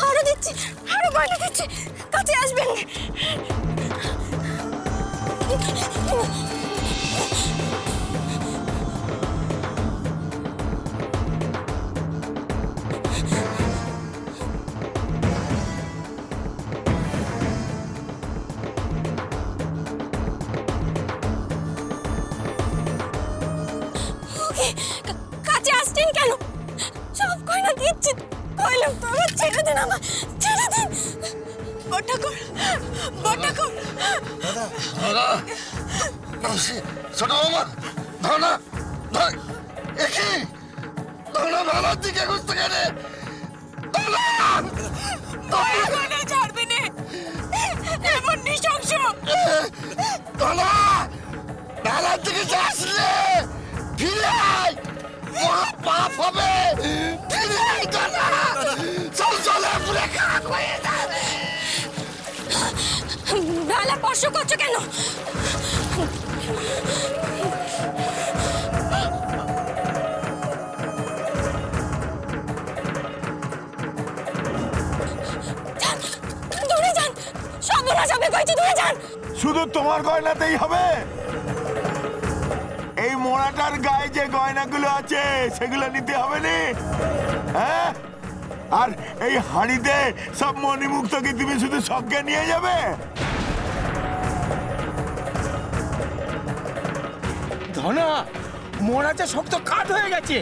আরো দিচ্ছি, আরো গয়না দিচ্ছি, কাছে আসবেন। কাছে আসছেন কেন? সব গয়না দিচ্ছি, কইলাম তো আমার ছেড়ে দেন, আমার ছেড়ে দেন। বড়ঠাকুর, বড়ঠাকুর। দাদা, ছোট বৌমা, ধনা, একই ধনা ভালোর দিকে ঘুরতে গেলে গয়না ছাড়বে না, এমন নৃশংস। ধনা ভালোর দিকে যাসলে ফিরে আয়, মহা পাপ হবে। ফিরে আয় ধনা, চল চলে পুরে খারাপ হয়ে যাবে। বেলা স্পর্শ করছো কেন? দূরে যান, সর্বনাশ হবে কইছি, দূরে যান। শুধু তোমার গয়নাতেই হবে? এই মোড়াটার গায়ে যে গয়নাগুলো আছে সেগুলো নিতে হবে না? হ্যাঁ, আর এই হাঁড়িতে সব মণিমুক্ত কি তুমি শুধু সবকে নিয়ে যাবে? ধনা, মোড়াটা শক্ত কাঠ হয়ে গেছে,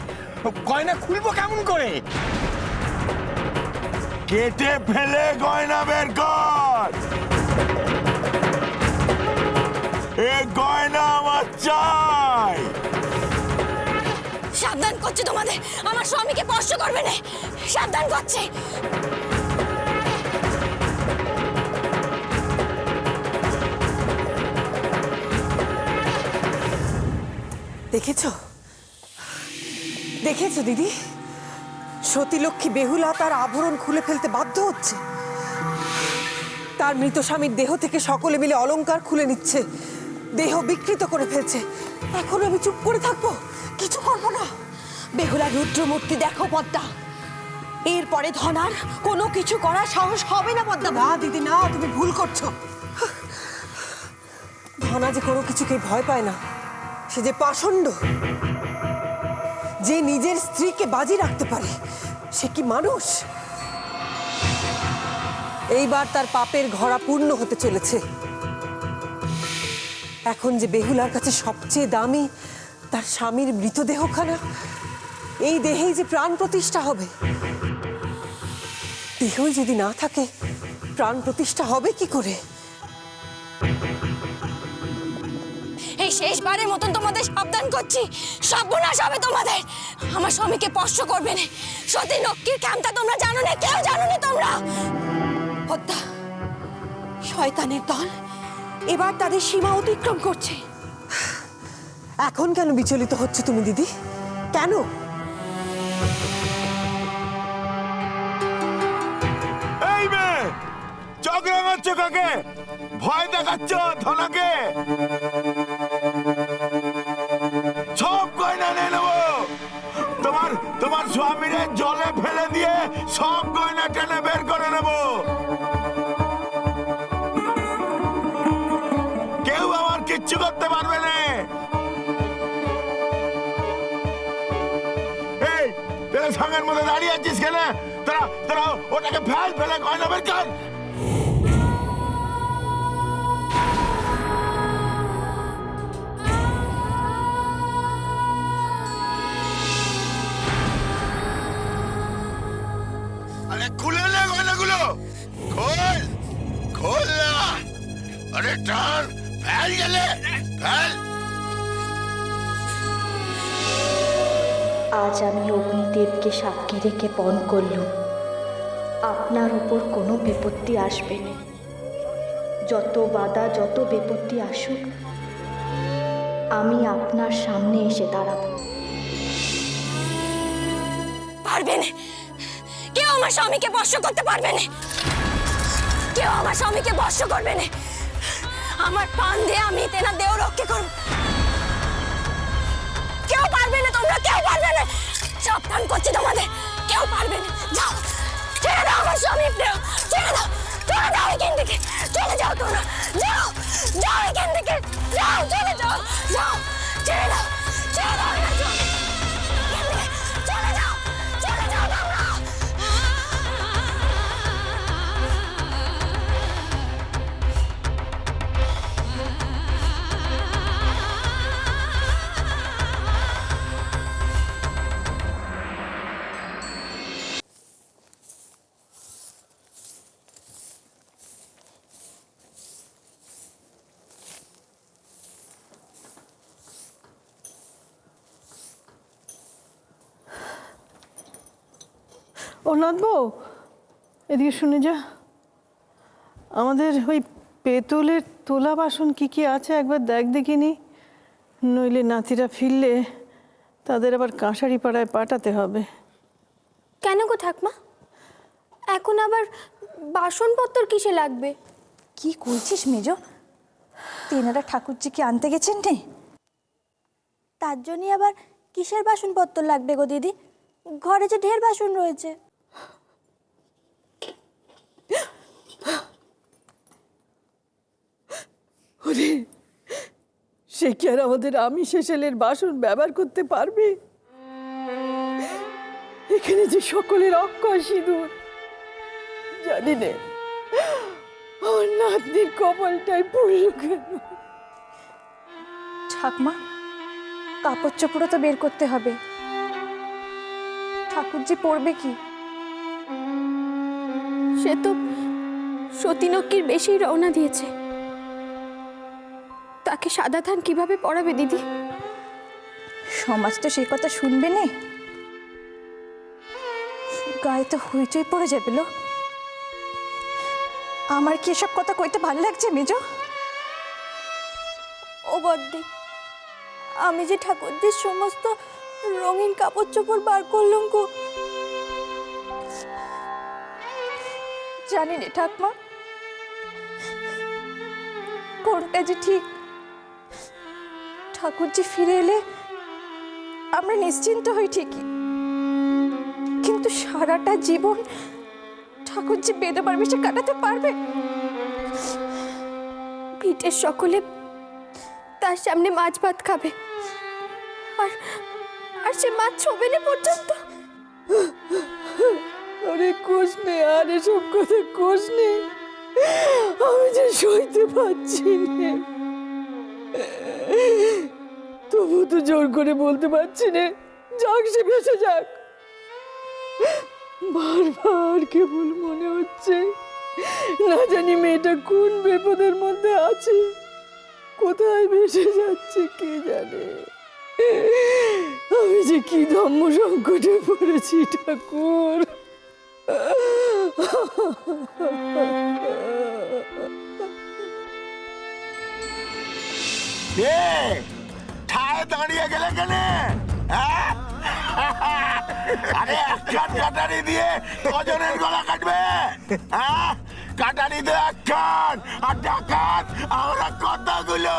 গয়না খুলবো কেমন করে? কেটে ফেলে গয়না বের কর। এ গয়না আমার চাই। সাবধান করছে তোমাদের, আমার স্বামীকে স্পর্শ করবে না, সাবধান করছে। দেখেছো, দেখেছো দিদি, সতীলক্ষ্মী বেহুলা তার আভরণ খুলে ফেলতে বাধ্য হচ্ছে। তার মৃত স্বামীর দেহ থেকে সকলে মিলে অলংকার খুলে নিচ্ছে, দেহ বিকৃত করে ফেলছে। এখন আমি চুপ করে থাকবো? কিছু করবো না। বেহুলা রুদ্রমূর্তি দেখো পদ্মা, এরপরে ধনার কোনো কিছু করার সাহস হবে না পদ্মা। না দিদি না, তুমি ভুল করছো। ধনা যে কোনো কিছুকে ভয় পায় না, সে যে পাষণ্ড, যে নিজের স্ত্রীকে বাজি রাখতে পারে, সে কি মানুষ? এইবার তার পাপের ঘড়া পূর্ণ হতে চলেছে। এখন যে বেহুলার কাছে সবচেয়ে দামি তার স্বামীর মৃতদেহখানা, এই দেহেই যে প্রাণ প্রতিষ্ঠা হবে। দেহই যদি না থাকে, প্রাণ প্রতিষ্ঠা হবে কি করে? এই শেষবারের মতন তোমাদের সাবধান করছি, সর্বনাশ হবে তোমাদের। আমার স্বামীকে স্পর্শ করবে না। সতী লক্ষ্মীর কামটা তোমরা জানো না, কেউ জানো না তোমরা। পদ্মা, শয়তানের দল এবার তাদের সীমা অতিক্রম করছে। এখন কেন বিচলিত হচ্ছে তুমি দিদি? কেন? এই মেয়ে, চোখ রাঙাচ্ছ কাকে? ভয় দেখাচ্ছ ধনাকে? সব গয়না নিয়ে নেবো। তোমার স্বামীরে জলে ফেলে দিয়ে সব গয়না টেনে বের করে নেব। কেউ আমার কিচ্ছু করতে পারবে না। এই, তোরা সঙ্গের মধ্যে দাঁড়িয়ে আছিস কেন? তোরা ওটাকে ফেলে গয়না বের কর। আরে খুলে নে গয়নাগুলো, খোল না। আরে টান, ফেল গেলে ফেল। আজ আমি অগ্নিদেবকে সাক্ষী রেখে পণ করলুম, আপনার উপর কোনো বিপত্তি আসবে না। যত বাধা, যত বিপত্তি আসুক, আমি আপনার সামনে এসে দাঁড়াবো। পারবে না, কেউ আমার স্বামীকে স্পর্শ করতে পারবে না। কেউ কেউ আমার স্বামীকে বর্ষ করবে না। আমার প্রাণ দিয়ে আমি তেনার দেহ রক্ষা করব। কেউ পারবে না, তোমরা কেউ পারবে না। সাবধান করছি তোমাদের, কেউ পারবে না। যাও, ছেড়ে দাও আমার স্বামীর দেহ, ছেড়ে দাও, চলে যাও এখান থেকে, চলে যাও তোমরা, যাও, যাও এখান থেকে, যাও, চলে যাও, যাও, ছেড়ে দাও, ছেড়ে দাও আমার স্বামী, এখান থেকে, চলে যাও, চলে যাও তোমরা। অনাথ বউ, এদিকে শুনে যা। আমাদের ওই পেতলের তোলা বাসন কি কি আছে একবার দেখ দেখিনি, নইলে নাতিরা ফিরলে তাদের আবার কাঁসারি পাড়ায় পাঠাতে হবে। কেন গো ঠাকমা, এখন আবার বাসনপত্র কিসে লাগবে? কি করছিস মেজ? তেনারা ঠাকুরজিকে আনতে গেছেন নে? তার জন্যই আবার কিসের বাসনপত্র লাগবে গো দিদি? ঘরে যে ঢের বাসন রয়েছে। ওরে, সে কি আর আমাদের আমিষ শেষেলের বাসন ব্যবহার করতে পারবে? এখানে যে সকলের অক্ষয় সিঁদুর, জানি নে আমার নাতনির কপালটাই পড়ল কেন। ঠাকমা, কাপড় চোপড়ও তো বের করতে হবে। ঠাকুরজি পরবে কি? সে তো সতীনক্ষীর বেশি রওনা দিয়েছে, তাকে সাদা থান কিভাবে পরাবে দিদি? সমাজ তো সেই কথা শুনবে না, গায়ে তো হইচই পড়ে যাবে লো। আমার কি এসব কথা কইতে ভালো লাগছে মেজ? ও বদ্দি, আমি যে ঠাকুরজির সমস্ত রঙিন কাপড় চোপড় বার করলাম গো। জানি না ঠাকমা, কোনটা যে ঠিক। ঠাকুরজি ফিরে এলে আমরা নিশ্চিন্ত হই ঠিকই, কিন্তু সারাটা জীবন ঠাকুরজি বেদবার বেশে কাটাতে পারবে? ভিটের সকলে তার সামনে মাছ ভাত খাবে, আর আর সে মাছ ছোবে না পর্যন্ত। আরে কোষ নে, আর এসব কথা কোষ নে, আমি যে সইতে পারছি না। তবু তো জোর করে বলতে পারছি না, যাক সে ভেসে যাক। বারবার কেবল মনে হচ্ছে না জানি মেয়েটা কোন বিপদের মধ্যে আছে, কোথায় ভেসে যাচ্ছে কে জানে। আমি যে কি ধর্ম সংকটে পড়েছি ঠাকুর। ঠায় দাঁড়িয়ে গেলে কেন? হ্যাঁ? আরে একখান কাটারি দিয়ে কজনের গলা কাটবে? হ্যাঁ, কাটারি তো একখান, আর ডাকাত আমরা কতগুলো।